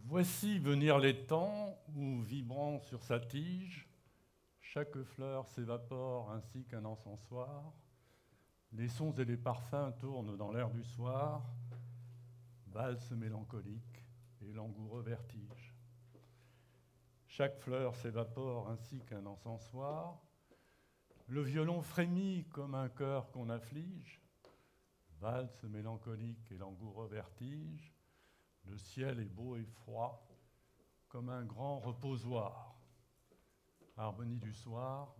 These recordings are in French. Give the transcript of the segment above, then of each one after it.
Voici venir les temps où, vibrant sur sa tige, chaque fleur s'évapore ainsi qu'un encensoir. Les sons et les parfums tournent dans l'air du soir, valse mélancolique et langoureux vertige. Chaque fleur s'évapore ainsi qu'un encensoir. Le violon frémit comme un cœur qu'on afflige, valse mélancolique et langoureux vertige. Le ciel est beau et froid, comme un grand reposoir. Harmonie du soir,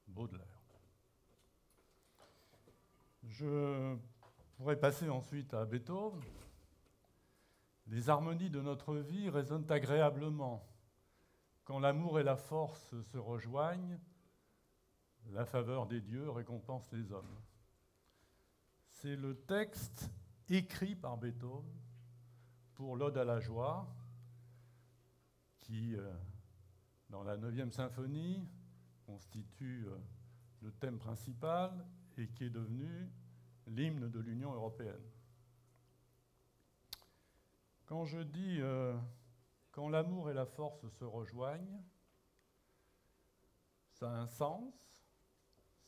Baudelaire. Je pourrais passer ensuite à Beethoven. Les harmonies de notre vie résonnent agréablement. Quand l'amour et la force se rejoignent, la faveur des dieux récompense les hommes. C'est le texte écrit par Beethoven pour l'Ode à la joie, qui, dans la 9e symphonie, constitue le thème principal et qui est devenu l'hymne de l'Union européenne. Quand je dis quand l'amour et la force se rejoignent, ça a un sens,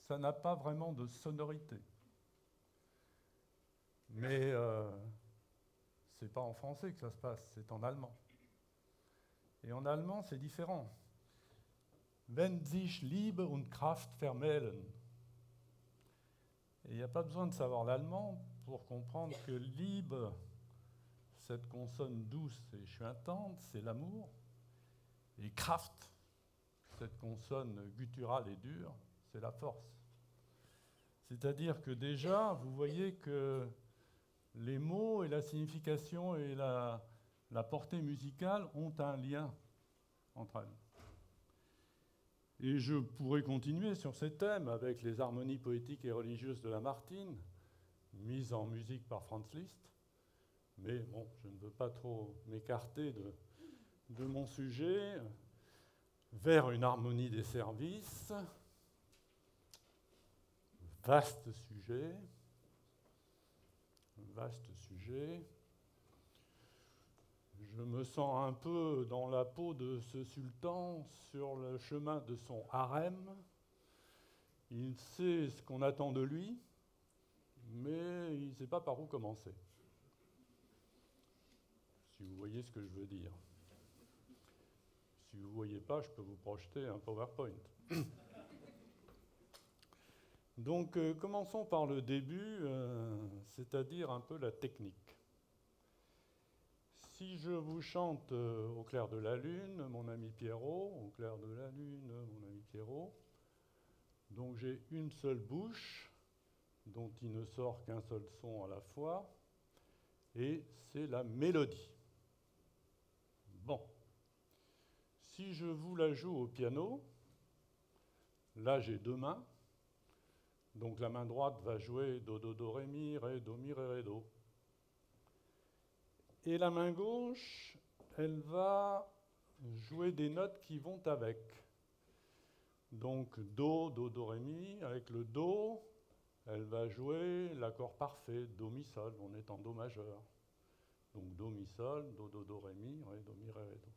ça n'a pas vraiment de sonorité. Mais c'est pas en français que ça se passe, c'est en allemand. Et en allemand, c'est différent. Wenn sich Liebe und Kraft vermählen. Et il n'y a pas besoin de savoir l'allemand pour comprendre que Liebe, cette consonne douce et chuintante, c'est l'amour. Et Kraft, cette consonne gutturale et dure, c'est la force. C'est-à-dire que déjà, vous voyez que les mots et la signification et la portée musicale ont un lien entre elles. Et je pourrais continuer sur ces thèmes avec les harmonies poétiques et religieuses de Lamartine, mises en musique par Franz Liszt. Mais bon, je ne veux pas trop m'écarter de mon sujet vers une harmonie des services. Vaste sujet. Vaste sujet. Je me sens un peu dans la peau de ce sultan sur le chemin de son harem. Il sait ce qu'on attend de lui, mais il ne sait pas par où commencer. Si vous voyez ce que je veux dire. Si vous ne voyez pas, je peux vous projeter un PowerPoint. Donc, commençons par le début, c'est-à-dire un peu la technique. Si je vous chante au clair de la lune, mon ami Pierrot, au clair de la lune, mon ami Pierrot, donc j'ai une seule bouche, dont il ne sort qu'un seul son à la fois, et c'est la mélodie. Bon. Si je vous la joue au piano, là j'ai deux mains, donc la main droite va jouer do, do, do, ré, mi, ré, do. Et la main gauche, elle va jouer des notes qui vont avec. Donc do, do, do, ré, mi. Avec le do, elle va jouer l'accord parfait, do, mi, sol. On est en do majeur. Donc do, mi, sol, do, do, do, ré, mi, ré, do, mi, ré, do.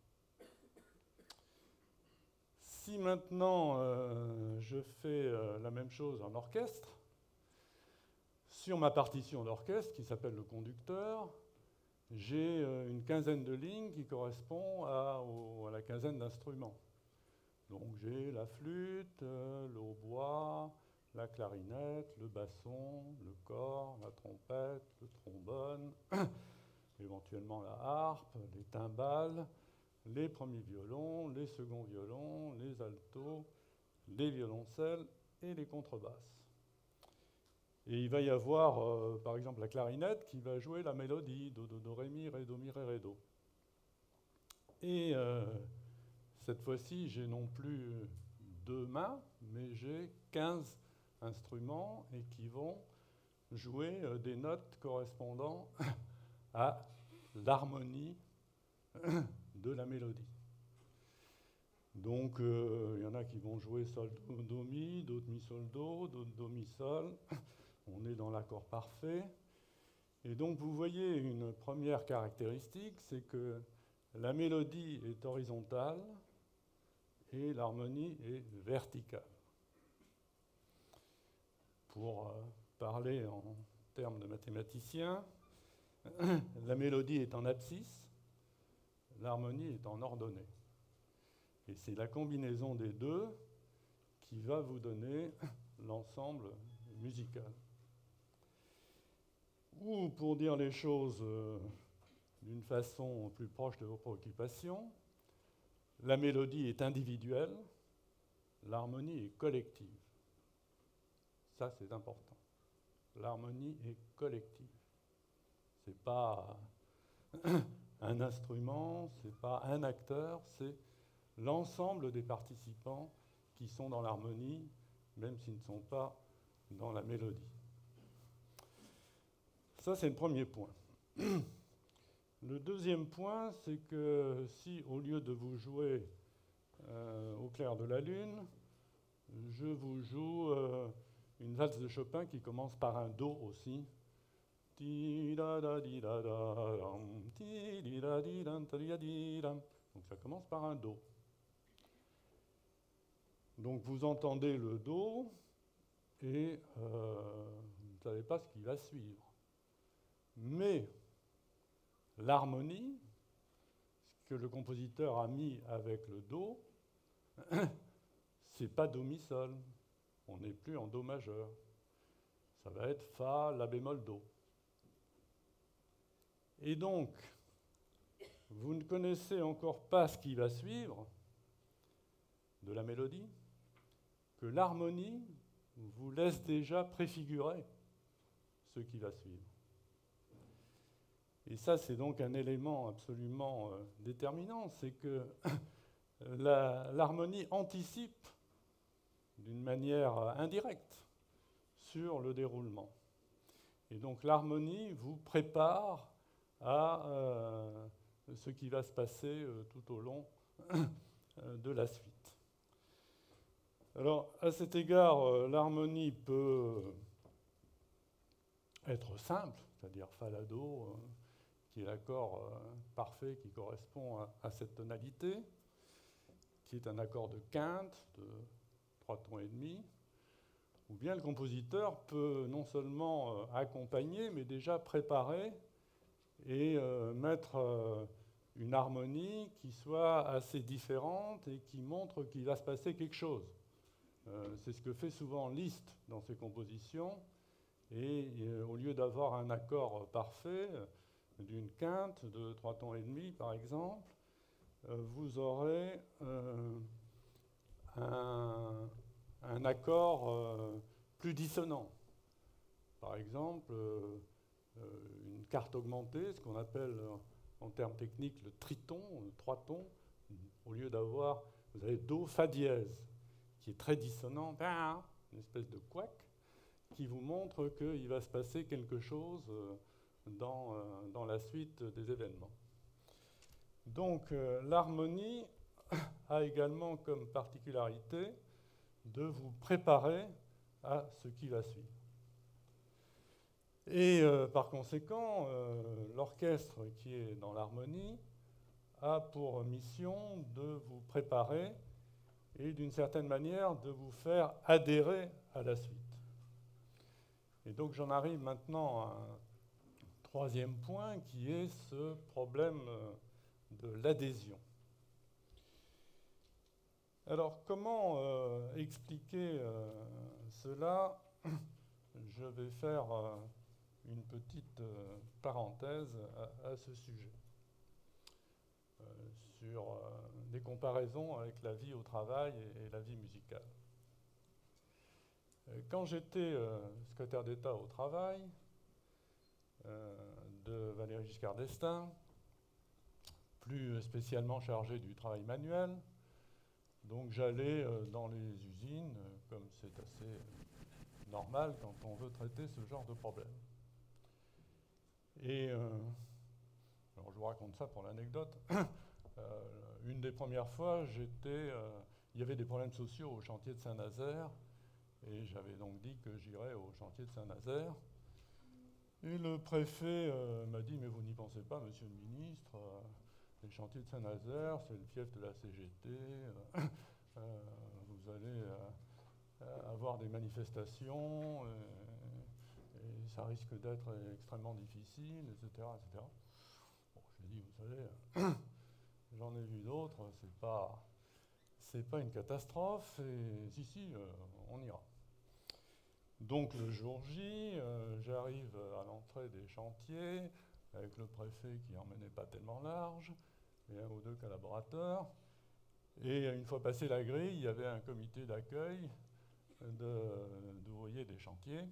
Si maintenant je fais la même chose en orchestre, sur ma partition d'orchestre qui s'appelle le conducteur, j'ai une quinzaine de lignes qui correspondent à la quinzaine d'instruments. Donc j'ai la flûte, le hautbois, la clarinette, le basson, le cor, la trompette, le trombone, éventuellement la harpe, les timbales, les premiers violons, les seconds violons, les altos, les violoncelles et les contrebasses. Et il va y avoir, par exemple, la clarinette qui va jouer la mélodie, do, do, do, ré, mi, ré, do. Et cette fois-ci, j'ai non plus deux mains, mais j'ai 15 instruments et qui vont jouer des notes correspondant à l'harmonie de la mélodie. Donc, il y en a qui vont jouer sol, do, do, mi, d'autres mi, sol, do, d'autres do, mi, sol. On est dans l'accord parfait. Et donc, vous voyez une première caractéristique, c'est que la mélodie est horizontale et l'harmonie est verticale. Pour parler en termes de mathématiciens, la mélodie est en abscisse, l'harmonie est en ordonnée. Et c'est la combinaison des deux qui va vous donner l'ensemble musical. Ou, pour dire les choses d'une façon plus proche de vos préoccupations, la mélodie est individuelle, l'harmonie est collective. Ça, c'est important. L'harmonie est collective. Ce n'est pas un instrument, ce n'est pas un acteur, c'est l'ensemble des participants qui sont dans l'harmonie, même s'ils ne sont pas dans la mélodie. Ça, c'est le premier point. Le deuxième point, c'est que si, au lieu de vous jouer au clair de la lune, je vous joue une valse de Chopin qui commence par un Do aussi. Donc ça commence par un Do. Donc vous entendez le Do et vous ne savez pas ce qui va suivre. Mais l'harmonie, ce que le compositeur a mis avec le Do, c'est pas Do mi sol. On n'est plus en Do majeur. Ça va être Fa, La bémol, Do. Et donc, vous ne connaissez encore pas ce qui va suivre de la mélodie, que l'harmonie vous laisse déjà préfigurer ce qui va suivre. Et ça, c'est donc un élément absolument déterminant, c'est que l'harmonie anticipe d'une manière indirecte sur le déroulement. Et donc l'harmonie vous prépare à ce qui va se passer tout au long de la suite. Alors, à cet égard, l'harmonie peut être simple, c'est-à-dire Fa, La, Do, qui est l'accord parfait qui correspond à cette tonalité, qui est un accord de quinte, de 3 tons et demi, ou bien le compositeur peut non seulement accompagner, mais déjà préparer et mettre une harmonie qui soit assez différente et qui montre qu'il va se passer quelque chose. C'est ce que fait souvent Liszt dans ses compositions, et au lieu d'avoir un accord parfait d'une quinte de 3 tons et demi, par exemple, vous aurez un accord plus dissonant. Par exemple, une quarte augmentée, ce qu'on appelle en termes techniques le triton, 3 tons, au lieu d'avoir, vous avez Do, Fa dièse, qui est très dissonant, une espèce de couac, qui vous montre qu'il va se passer quelque chose dans la suite des événements. Donc l'harmonie a également comme particularité de vous préparer à ce qui va suivre. Et par conséquent, l'orchestre qui est dans l'harmonie a pour mission de vous préparer et d'une certaine manière de vous faire adhérer à la suite. Et donc j'en arrive maintenant à un troisième point qui est ce problème de l'adhésion. Alors comment expliquer cela? Je vais faire une petite parenthèse à ce sujet, sur des comparaisons avec la vie au travail et la vie musicale. Quand j'étais secrétaire d'État au travail de Valéry Giscard d'Estaing, plus spécialement chargé du travail manuel, donc j'allais dans les usines, comme c'est assez normal quand on veut traiter ce genre de problème. Et alors je vous raconte ça pour l'anecdote. Une des premières fois, il y avait des problèmes sociaux au chantier de Saint-Nazaire, et j'avais donc dit que j'irais au chantier de Saint-Nazaire. Et le préfet m'a dit « Mais vous n'y pensez pas, monsieur le ministre, les chantiers de Saint-Nazaire, c'est le fief de la CGT. Vous allez avoir des manifestations, et ça risque d'être extrêmement difficile, etc. etc. Bon, j'ai dit, vous savez, j'en ai vu d'autres, c'est pas une catastrophe, et si, on ira. Donc le jour J, j'arrive à l'entrée des chantiers, avec le préfet qui emmenait pas tellement large, et un ou deux collaborateurs. Et une fois passé la grille, il y avait un comité d'accueil d'ouvriers des chantiers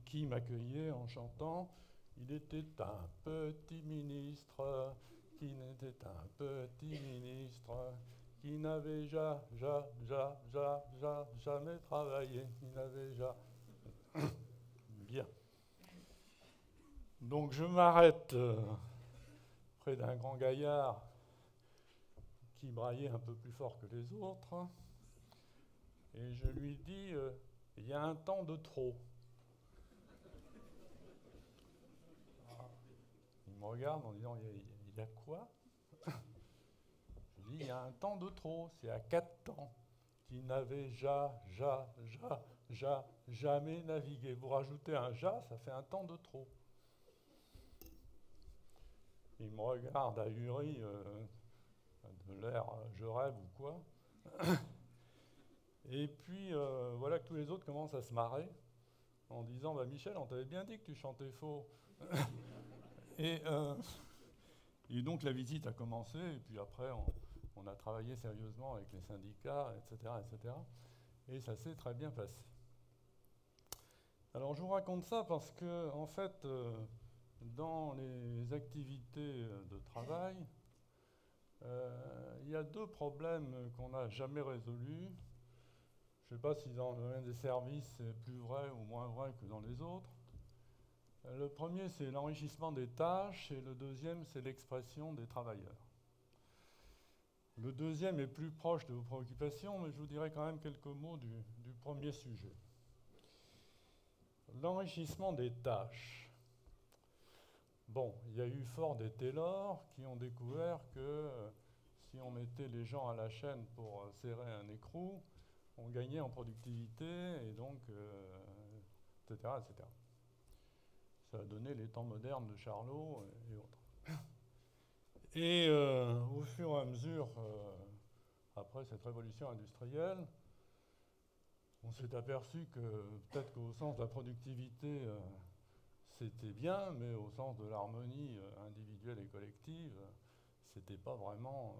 qui m'accueillait en chantant « Il était un petit ministre, qui n'était un petit ministre, qui n'avait jamais travaillé, qui n'avait jamais... » Bien. Donc je m'arrête près d'un grand gaillard qui braillait un peu plus fort que les autres, et je lui dis il y a un temps de trop. Il me regarde en disant il y a quoi? Je dis il y a un temps de trop, c'est à 4 temps, qui n'avait jamais navigué. Vous rajoutez un ja, ça fait un temps de trop. Il me regarde ahuri, de l'air je rêve ou quoi. Et puis voilà que tous les autres commencent à se marrer en disant bah, Michel, on t'avait bien dit que tu chantais faux. et donc la visite a commencé, et puis après on a travaillé sérieusement avec les syndicats, etc., etc. Et ça s'est très bien passé. Alors je vous raconte ça parce que, en fait, dans les activités de travail, il y a deux problèmes qu'on n'a jamais résolus. Je ne sais pas si dans le domaine des services c'est plus vrai ou moins vrai que dans les autres. Le premier, c'est l'enrichissement des tâches, et le deuxième, c'est l'expression des travailleurs. Le deuxième est plus proche de vos préoccupations, mais je vous dirai quand même quelques mots du premier sujet. L'enrichissement des tâches. Bon, il y a eu Ford et Taylor qui ont découvert que si on mettait les gens à la chaîne pour serrer un écrou, on gagnait en productivité, et donc, etc., etc. Ça a donné les temps modernes de Charlot et autres. Et au fur et à mesure, après cette révolution industrielle, on s'est aperçu que peut-être qu'au sens de la productivité, c'était bien, mais au sens de l'harmonie individuelle et collective, c'était pas vraiment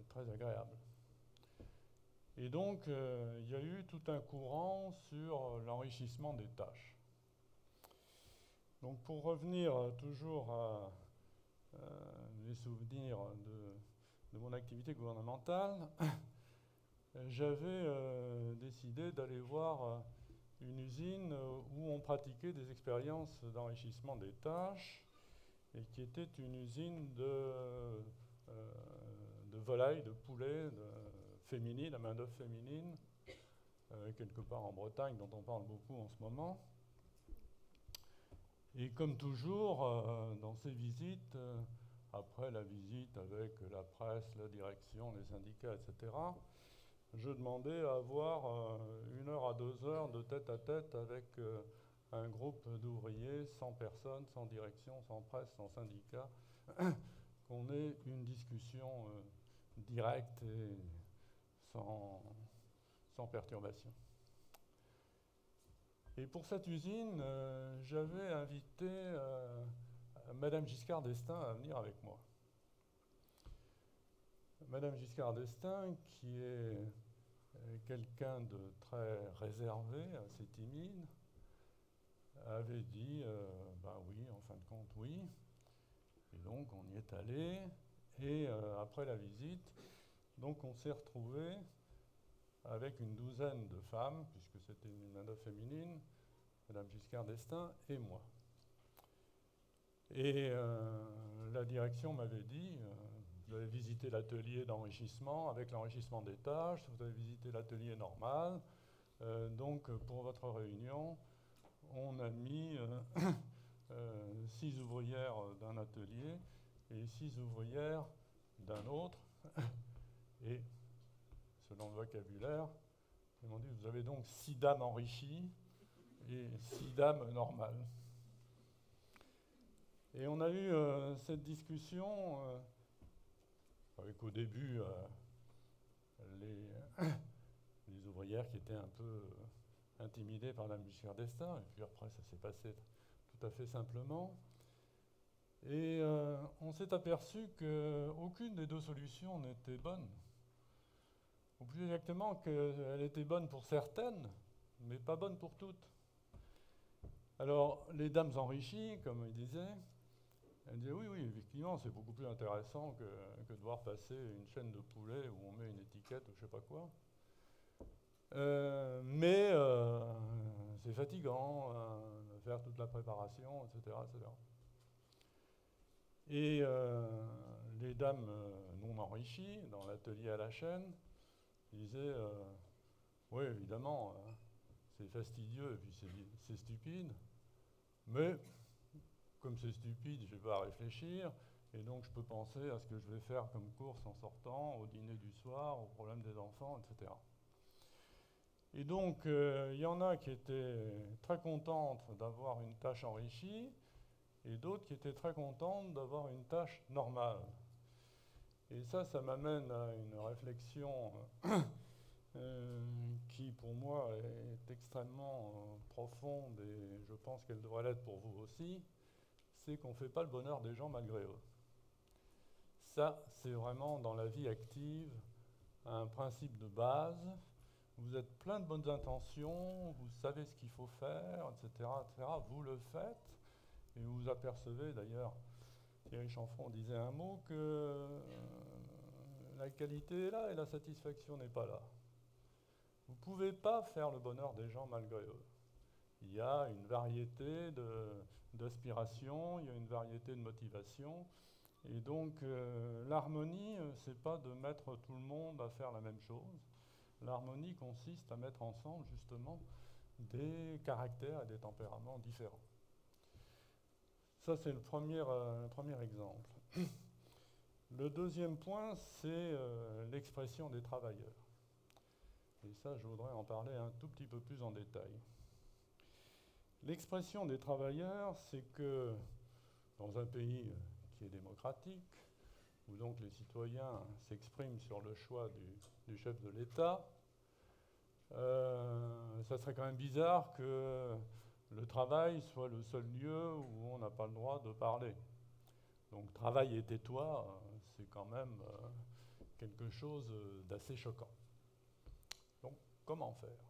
très agréable. Et donc, il y a eu tout un courant sur l'enrichissement des tâches. Donc, pour revenir toujours à les souvenirs de mon activité gouvernementale, j'avais décidé d'aller voir une usine où on pratiquait des expériences d'enrichissement des tâches, et qui était une usine de volailles, de poulets, féminines, à main-d'œuvre féminine, quelque part en Bretagne, dont on parle beaucoup en ce moment. Et comme toujours, dans ces visites, après la visite avec la presse, la direction, les syndicats, etc., je demandais à avoir 1 heure à 2 heures de tête-à-tête avec un groupe d'ouvriers, sans personne, sans direction, sans presse, sans syndicat, qu'on ait une discussion directe et sans perturbation. Et pour cette usine, j'avais invité Madame Giscard d'Estaing à venir avec moi. Madame Giscard d'Estaing, qui est quelqu'un de très réservé, assez timide, avait dit ben oui, en fin de compte, oui. Et donc on y est allé. Et après la visite, donc on s'est retrouvés avec une douzaine de femmes, puisque c'était une main-d'œuvre féminine, Madame Giscard d'Estaing et moi. Et la direction m'avait dit vous avez visité l'atelier d'enrichissement avec l'enrichissement des tâches, vous avez visité l'atelier normal, donc pour votre réunion, on a mis 6 ouvrières d'un atelier et 6 ouvrières d'un autre. Et selon le vocabulaire, ils m'ont dit, vous avez donc 6 dames enrichies et 6 dames normales. Et on a eu cette discussion avec au début les ouvrières qui étaient un peu intimidées par la Giscard d'Estaing, et puis après ça s'est passé tout à fait simplement. Et on s'est aperçu qu'aucune des deux solutions n'était bonne. Ou plus exactement qu'elle était bonne pour certaines, mais pas bonne pour toutes. Alors, les dames enrichies, comme il disait, elles disaient oui, oui, effectivement, c'est beaucoup plus intéressant que de voir passer une chaîne de poulet où on met une étiquette ou je sais pas quoi. Mais c'est fatigant, faire toute la préparation, etc., etc. Et les dames non enrichies, dans l'atelier à la chaîne, disaient oui, évidemment, c'est fastidieux et puis c'est stupide, mais comme c'est stupide, je n'ai pas à réfléchir, et donc je peux penser à ce que je vais faire comme course en sortant, au dîner du soir, aux problèmes des enfants, etc. Et donc, il y en a qui étaient très contentes d'avoir une tâche enrichie, et d'autres qui étaient très contentes d'avoir une tâche normale. Et ça m'amène à une réflexion qui, pour moi, est extrêmement profonde, et je pense qu'elle devrait l'être pour vous aussi, c'est qu'on ne fait pas le bonheur des gens malgré eux. Ça, c'est vraiment dans la vie active un principe de base. Vous êtes plein de bonnes intentions, vous savez ce qu'il faut faire, etc., etc. Vous le faites, et vous vous apercevez, d'ailleurs, Thierry Chanfron disait un mot, que la qualité est là et la satisfaction n'est pas là. Vous ne pouvez pas faire le bonheur des gens malgré eux. Il y a une variété d'aspirations, il y a une variété de motivations, et donc l'harmonie, c'est pas de mettre tout le monde à faire la même chose. L'harmonie consiste à mettre ensemble, justement, des caractères et des tempéraments différents. Ça, c'est le premier exemple. Le deuxième point, c'est l'expression des travailleurs. Et ça, je voudrais en parler un tout petit peu plus en détail. L'expression des travailleurs, c'est que dans un pays qui est démocratique, où donc les citoyens s'expriment sur le choix du chef de l'État, ça serait quand même bizarre que le travail soit le seul lieu où on n'a pas le droit de parler. Donc travail et tais-toi, c'est quand même quelque chose d'assez choquant. Donc comment faire?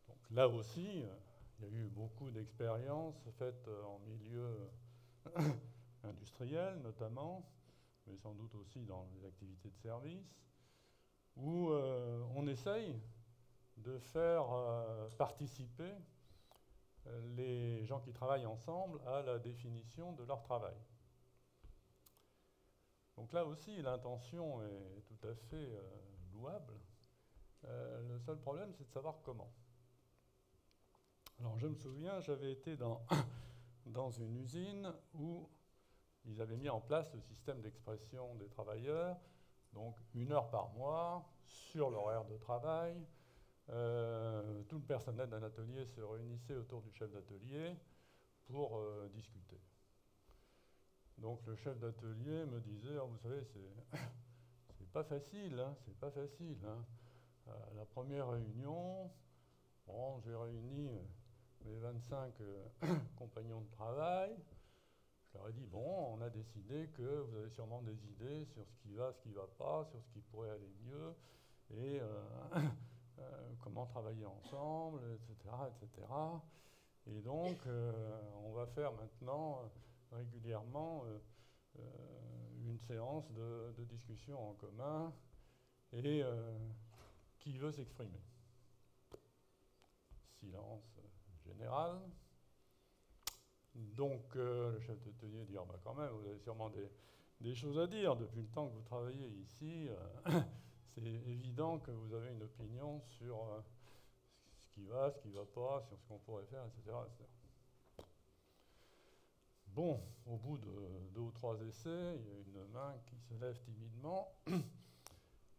Donc là aussi, il y a eu beaucoup d'expériences faites en milieu industriel notamment, mais sans doute aussi dans les activités de service, où on essaye de faire participer les gens qui travaillent ensemble à la définition de leur travail. Donc là aussi, l'intention est tout à fait louable. Le seul problème, c'est de savoir comment. Alors je me souviens, j'avais été dans une usine où ils avaient mis en place le système d'expression des travailleurs, donc 1 heure par mois, sur l'horaire de travail. Tout le personnel d'un atelier se réunissait autour du chef d'atelier pour discuter. Donc le chef d'atelier me disait, oh, vous savez, c'est pas facile, hein, c'est pas facile. Hein. À la première réunion, bon, j'ai réuni mes 25 compagnons de travail. Je leur ai dit, bon, on a décidé que vous avez sûrement des idées sur ce qui va pas, sur ce qui pourrait aller mieux, et comment travailler ensemble, etc., etc. Et donc, on va faire maintenant régulièrement une séance de discussion en commun, et qui veut s'exprimer? Silence général. Donc le chef d'atelier dit, oh, bah, quand même, vous avez sûrement des choses à dire. Depuis le temps que vous travaillez ici, c'est évident que vous avez une opinion sur ce qui va pas, sur ce qu'on pourrait faire, etc., etc. Bon, au bout de 2 ou 3 essais, il y a une main qui se lève timidement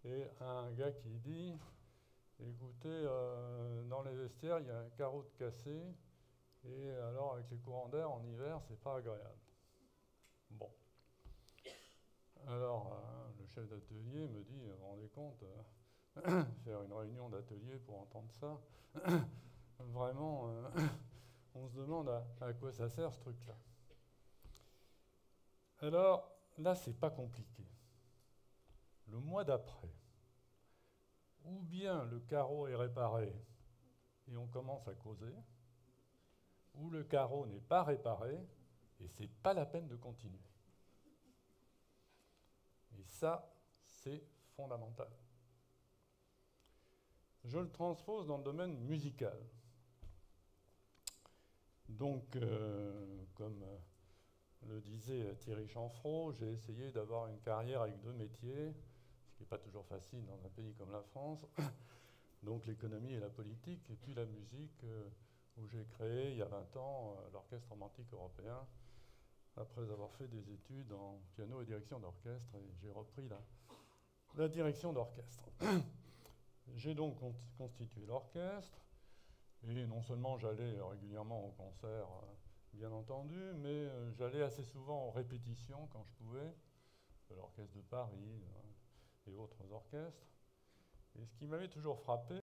et un gars qui dit écoutez, dans les vestiaires, il y a un carreau de cassé, et alors avec les courants d'air en hiver, c'est pas agréable. Bon. Alors, le chef d'atelier me dit vous vous rendez compte, faire une réunion d'atelier pour entendre ça, vraiment, on se demande à quoi ça sert ce truc-là. Alors, là, c'est pas compliqué. Le mois d'après, ou bien le carreau est réparé et on commence à causer, ou le carreau n'est pas réparé et c'est pas la peine de continuer. Et ça, c'est fondamental. Je le transpose dans le domaine musical. Donc, comme le disait Thierry Chanfraud, j'ai essayé d'avoir une carrière avec 2 métiers, ce qui n'est pas toujours facile dans un pays comme la France. Donc l'économie et la politique, et puis la musique, où j'ai créé il y a 20 ans l'Orchestre romantique européen, après avoir fait des études en piano et direction d'orchestre, et j'ai repris la direction d'orchestre. J'ai donc constitué l'orchestre, et non seulement j'allais régulièrement au concert, bien entendu, mais j'allais assez souvent aux répétitions quand je pouvais, de l'Orchestre de Paris et autres orchestres. Et ce qui m'avait toujours frappé,